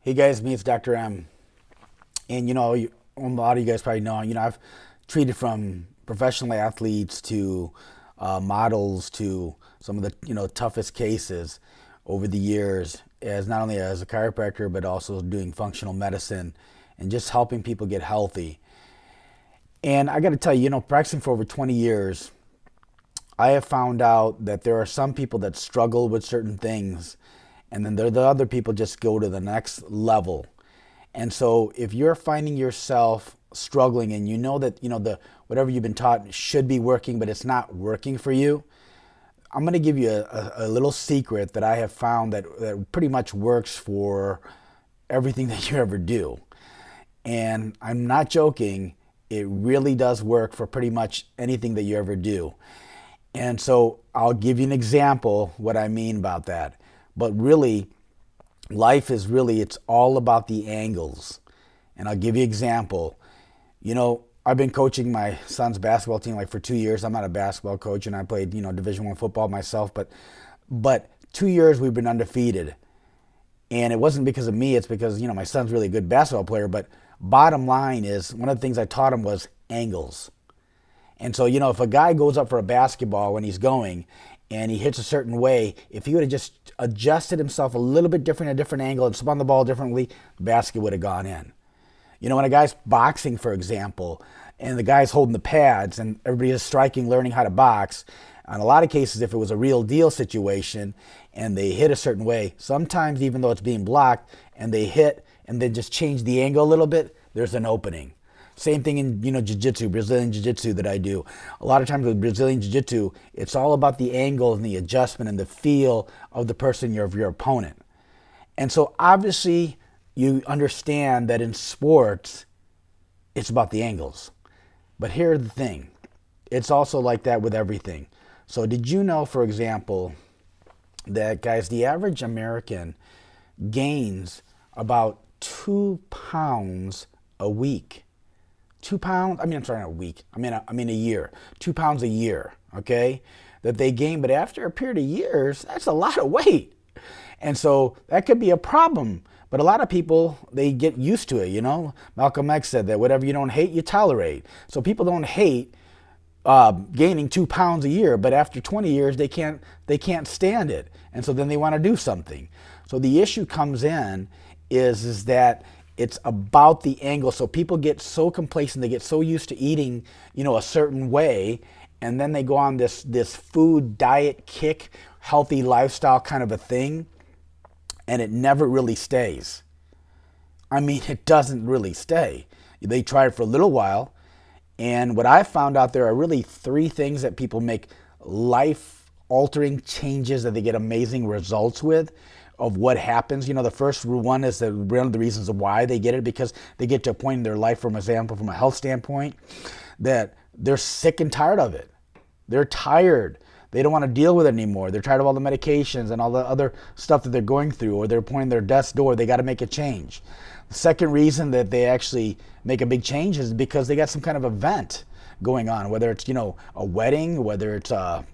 Hey guys, me it's Dr. M. And a lot of you guys probably know, I've treated from professional athletes to models to some of the toughest cases over the years, as not only as a chiropractor but also doing functional medicine and just helping people get healthy. And I got to tell you, practicing for over 20 years, I have found out that there are some people that struggle with certain things, and then there are the other people just go to the next level. And so if you're finding yourself struggling and you know that the whatever you've been taught should be working, but it's not working for you, I'm going to give you a little secret that I have found that pretty much works for everything that you ever do. And I'm not joking, it really does work for pretty much anything that you ever do. And so I'll give you an example what I mean about that. But really, life is really, it's all about the angles. And I'll give you an example. I've been coaching my son's basketball team like for 2 years. I'm not a basketball coach, and I played, Division I football myself, but 2 years we've been undefeated. And it wasn't because of me, it's because, my son's really a good basketball player. But bottom line is, one of the things I taught him was angles. And so, if a guy goes up for a basketball when he's going and he hits a certain way, if he would have just adjusted himself a little bit different, a different angle, and spun the ball differently, the basket would have gone in. When a guy's boxing, for example, and the guy's holding the pads and everybody is striking, learning how to box, in a lot of cases, if it was a real deal situation and they hit a certain way, sometimes even though it's being blocked and they hit and then just change the angle a little bit, there's an opening. Same thing in jiu-jitsu, Brazilian jiu-jitsu that I do. A lot of times with Brazilian jiu-jitsu, it's all about the angle and the adjustment and the feel of the person, of your opponent. And so obviously you understand that in sports, it's about the angles. But here's the thing. It's also like that with everything. So did you know, for example, that, guys, the average American gains about 2 pounds a week? 2 pounds, I'm sorry, not a week. I mean a year. 2 pounds a year, okay? That they gain, but after a period of years, that's a lot of weight. And so that could be a problem. But a lot of people, they get used to it, Malcolm X said that whatever you don't hate, you tolerate. So people don't hate gaining 2 pounds a year, but after 20 years, they can't stand it. And so then they want to do something. So the issue comes in is that it's about the angle. So people get so complacent, they get so used to eating, a certain way, and then they go on this food diet kick, healthy lifestyle kind of a thing, and it never really stays. It doesn't really stay. They try it for a little while, and what I found out, there are really 3 things that people make life-altering changes that they get amazing results with, of what happens. The first one is one of the reasons of why they get it, because they get to a point in their life, from example, from a health standpoint, that they're sick and tired of it. They're tired. They don't want to deal with it anymore. They're tired of all the medications and all the other stuff that they're going through, or they're pointing their death's door. They got to make a change. The second reason that they actually make a big change is because they got some kind of event going on, whether it's, a wedding, whether it's a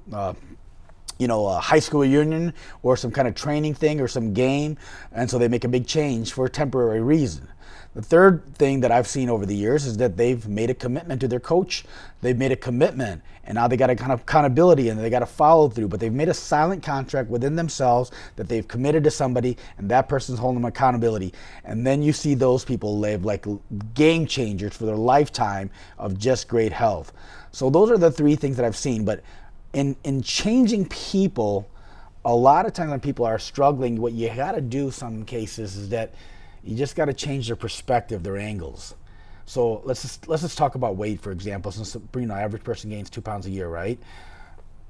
high school reunion, or some kind of training thing or some game. And so they make a big change for a temporary reason. The third thing that I've seen over the years is that they've made a commitment to their coach. They've made a commitment, and now they got a kind of accountability, and they got to follow through. But they've made a silent contract within themselves that they've committed to somebody, and that person's holding them accountability. And then you see those people live like game changers for their lifetime of just great health. So those are the 3 things that I've seen. But in changing people, a lot of times when people are struggling, what you got to do some cases is that you just got to change their perspective, their angles. So let's just talk about weight, for example. Since average person gains 2 pounds a year, right?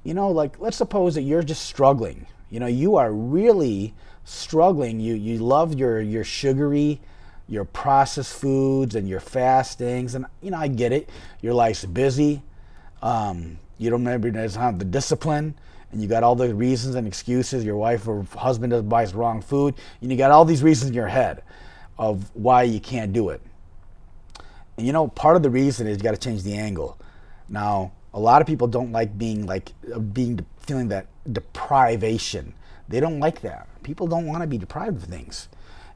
Like, let's suppose that you're just struggling. You are really struggling. You love your sugary, your processed foods and your fastings, and I get it. Your life's busy. You don't maybe have the discipline, and you got all the reasons and excuses. Your wife or husband buys wrong food, and you got all these reasons in your head of why you can't do it. And part of the reason is you got to change the angle. Now, a lot of people don't like feeling that deprivation. They don't like that. People don't want to be deprived of things.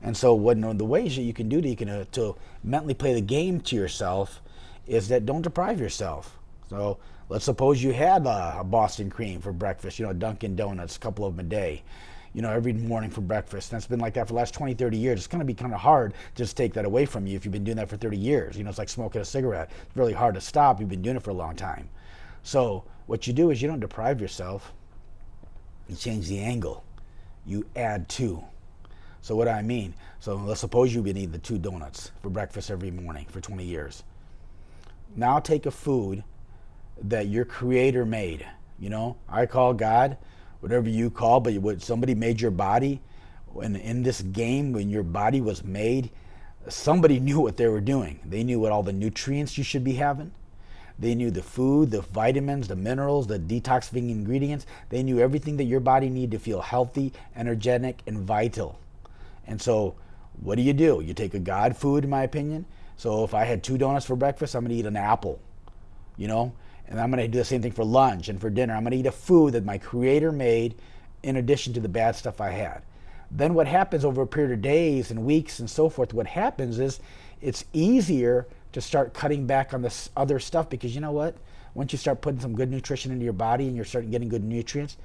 And so one of the ways that you can do to mentally play the game to yourself is that don't deprive yourself. So let's suppose you had a Boston cream for breakfast, Dunkin' Donuts, a couple of them a day, every morning for breakfast. And it's been like that for the last 20, 30 years. It's going to be kind of hard to just take that away from you if you've been doing that for 30 years. It's like smoking a cigarette. It's really hard to stop. You've been doing it for a long time. So what you do is you don't deprive yourself. You change the angle. You add to. So what do I mean? So let's suppose you've been eating the 2 donuts for breakfast every morning for 20 years. Now take a food that your creator made. I call God, whatever you call, but what somebody made your body. And in this game, when your body was made, somebody knew what they were doing. They knew what all the nutrients you should be having. They knew the food, the vitamins, the minerals, the detoxifying ingredients. They knew everything that your body needed to feel healthy, energetic, and vital. And so what do? You take a God food, in my opinion. So if I had 2 donuts for breakfast, I'm going to eat an apple, and I'm going to do the same thing for lunch and for dinner. I'm going to eat a food that my creator made in addition to the bad stuff I had. Then what happens over a period of days and weeks and so forth, what happens is it's easier to start cutting back on this other stuff, because you know what? Once you start putting some good nutrition into your body and you're starting getting good nutrients,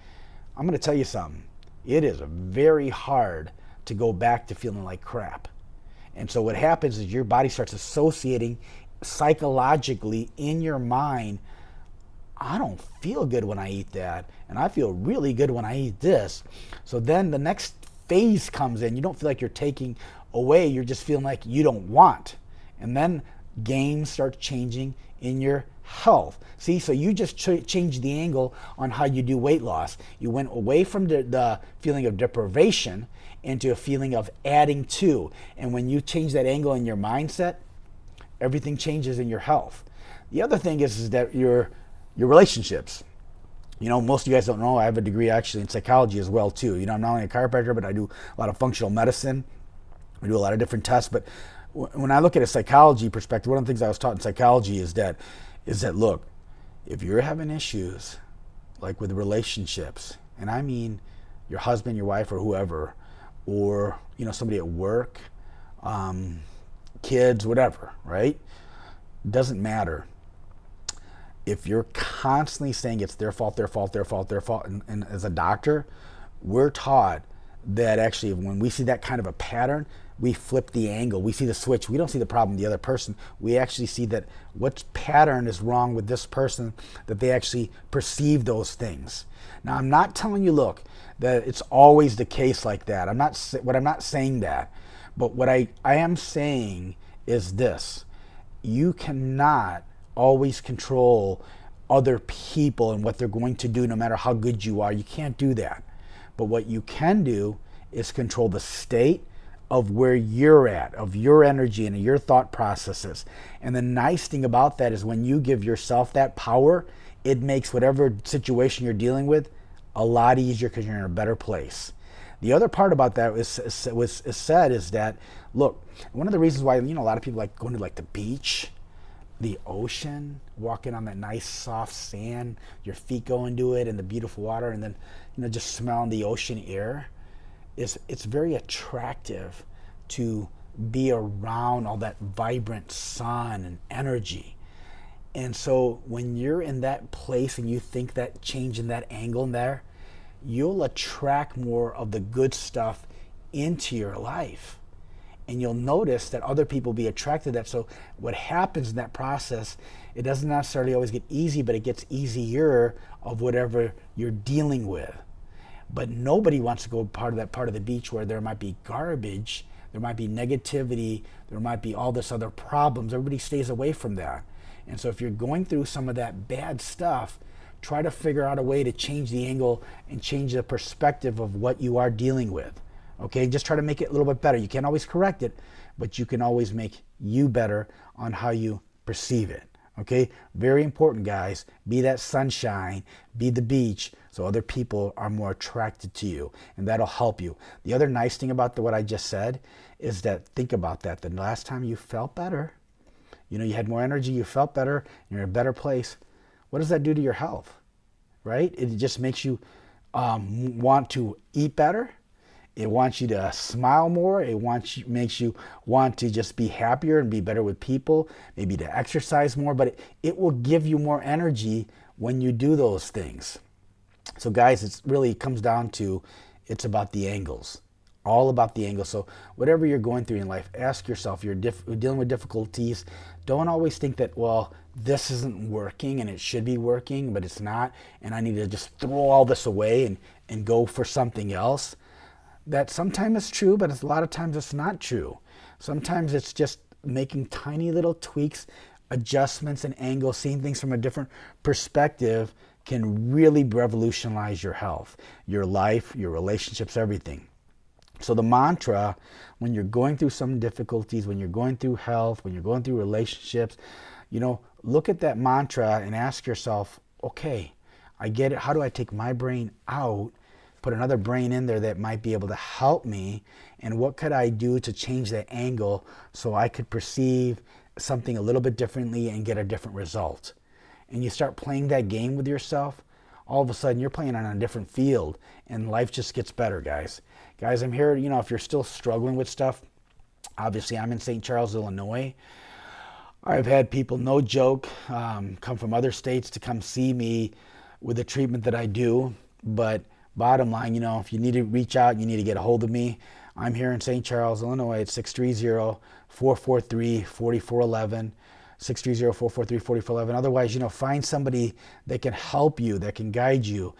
I'm going to tell you something. It is very hard to go back to feeling like crap. And so what happens is your body starts associating psychologically in your mind, I don't feel good when I eat that, and I feel really good when I eat this. So then the next phase comes in. You don't feel like you're taking away, you're just feeling like you don't want. And then games start changing in your health. See, so you just changed the angle on how you do weight loss. You went away from the feeling of deprivation into a feeling of adding to. And when you change that angle in your mindset, everything changes in your health. The other thing is that your relationships. Most of you guys don't know, I have a degree actually in psychology as well too. I'm not only a chiropractor, but I do a lot of functional medicine. We do a lot of different tests. But when I look at a psychology perspective, one of the things I was taught in psychology is that look, if you're having issues like with relationships, and I mean your husband, your wife, or whoever, or somebody at work, kids, whatever, right? Doesn't matter. If you're constantly saying it's their fault, and as a doctor, we're taught that actually when we see that kind of a pattern, we flip the angle. We see the switch. We don't see the problem with the other person. We actually see that what pattern is wrong with this person, that they actually perceive those things. Now, I'm not telling you, look, that it's always the case like that. I'm not saying that. But what I am saying is this. You cannot always control other people and what they're going to do no matter how good you are. You can't do that. But what you can do is control the state of where you're at, of your energy and your thought processes. And the nice thing about that is when you give yourself that power, it makes whatever situation you're dealing with a lot easier because you're in a better place. The other part about that was said is that, look, one of the reasons why a lot of people like going to like the beach, the ocean, walking on that nice soft sand, your feet go into it and the beautiful water, and then just smelling the ocean air, it's very attractive to be around all that vibrant sun and energy. And so when you're in that place and you think that change in that angle in there, you'll attract more of the good stuff into your life. And you'll notice that other people be attracted to that. So what happens in that process, it doesn't necessarily always get easy, but it gets easier of whatever you're dealing with. But nobody wants to go part of the beach where there might be garbage, there might be negativity, there might be all this other problems. Everybody stays away from that. And so if you're going through some of that bad stuff, try to figure out a way to change the angle and change the perspective of what you are dealing with. Okay, just try to make it a little bit better. You can't always correct it, but you can always make you better on how you perceive it. Okay, very important, guys. Be that sunshine, be the beach, so other people are more attracted to you, and that'll help you. The other nice thing about what I just said is that, think about that. The last time you felt better, you had more energy, you felt better, you're in a better place. What does that do to your health, right? It just makes you want to eat better. It wants you to smile more. Makes you want to just be happier and be better with people, maybe to exercise more, but it will give you more energy when you do those things. So guys, it really comes down to, it's about the angles, all about the angles. So whatever you're going through in life, ask yourself, you're dealing with difficulties. Don't always think that, well, this isn't working and it should be working, but it's not, and I need to just throw all this away and go for something else. That sometimes it's true, but a lot of times it's not true. Sometimes it's just making tiny little tweaks, adjustments, and angles, seeing things from a different perspective can really revolutionize your health, your life, your relationships, everything. So the mantra, when you're going through some difficulties, when you're going through health, when you're going through relationships, look at that mantra and ask yourself, okay, I get it. How do I take my brain out, put another brain in there that might be able to help me? And what could I do to change that angle so I could perceive something a little bit differently and get a different result? And you start playing that game with yourself, all of a sudden you're playing on a different field and life just gets better, guys. Guys, I'm here, if you're still struggling with stuff, obviously I'm in St. Charles, Illinois. I've had people, no joke, come from other states to come see me with the treatment that I do. But bottom line, if you need to reach out, you need to get a hold of me. I'm here in St. Charles, Illinois at 630-443-4411. 630-443-4411. Otherwise, find somebody that can help you, that can guide you.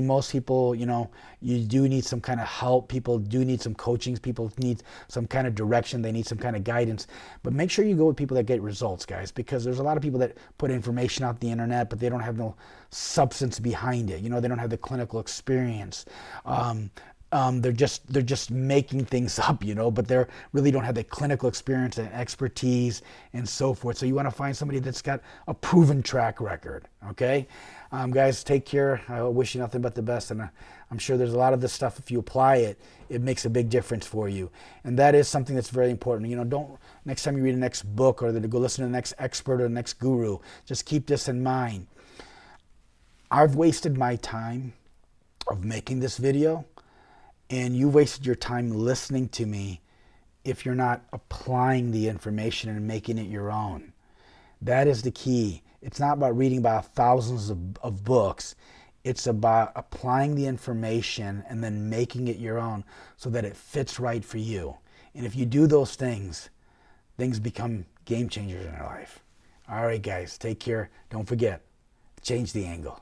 Most people, you do need some kind of help. People do need some coaching. People need some kind of direction. They need some kind of guidance. But make sure you go with people that get results, guys, because there's a lot of people that put information out the internet, but they don't have no substance behind it. They don't have the clinical experience. They're just making things up, but they really don't have the clinical experience and expertise and so forth. So you want to find somebody that's got a proven track record, okay? Guys, take care. I wish you nothing but the best, and I'm sure there's a lot of this stuff, if you apply it, it makes a big difference for you. And that is something that's very important. Don't, next time you read the next book or go listen to the next expert or the next guru, just keep this in mind. I've wasted my time of making this video, and you wasted your time listening to me if you're not applying the information and making it your own. That is the key. It's not about reading about thousands of books. It's about applying the information and then making it your own so that it fits right for you. And if you do those things, things become game changers in your life. All right, guys, take care. Don't forget, change the angle.